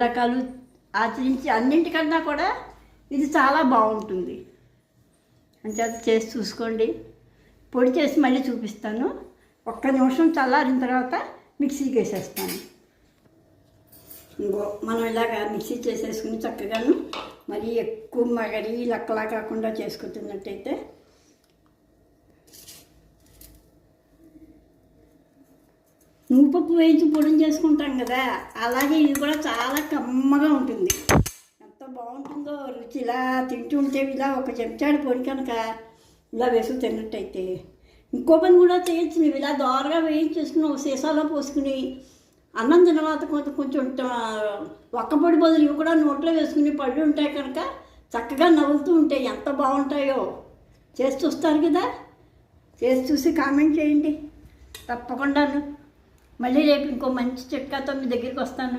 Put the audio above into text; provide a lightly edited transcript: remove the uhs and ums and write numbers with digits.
రకాలు ఆచరించి అన్నింటికన్నా కూడా ఇది చాలా బాగుంటుంది. అంచేత చేసి చూసుకోండి. పొడి చేసి మళ్ళీ చూపిస్తాను. ఒక్క నిమిషం చల్లారిన తర్వాత మిక్సీకి వేసేస్తాను. ఇంకో మనం ఇలాగా మిక్సీ చేసేసుకుని చక్కగాను మరీ ఎక్కువ మరీ లక్కలా కాకుండా చేసుకుంటున్నట్టయితే నువ్వుపప్పు వేయించి పొడిని చేసుకుంటాం కదా, అలాగే ఇది కూడా చాలా కమ్మగా ఉంటుంది. ఎంత బాగుంటుందో రుచి. ఇలా తింటుంటే ఇలా ఒక చెంచాడు పొడి కనుక ఇలా వేసుకు తిన్నట్టయితే ఇంకో పని కూడా చేయొచ్చు. నువ్వు ఇలా దోరగా వేయించేసుకుని ఒక సీసాలో పోసుకుని అన్నం తినవాత కొంచెం ఒక్క పొడి బదులు ఇవి కూడా నోట్లో వేసుకుని పళ్ళు ఉంటాయి కనుక చక్కగా నవ్వుతూ ఉంటాయి. ఎంత బాగుంటాయో చేసి చూస్తారు కదా. చేసి చూసి కామెంట్ చేయండి తప్పకుండాను. మళ్ళీ రేపు ఇంకో మంచి చిట్కాతో మీ దగ్గరికి వస్తాను.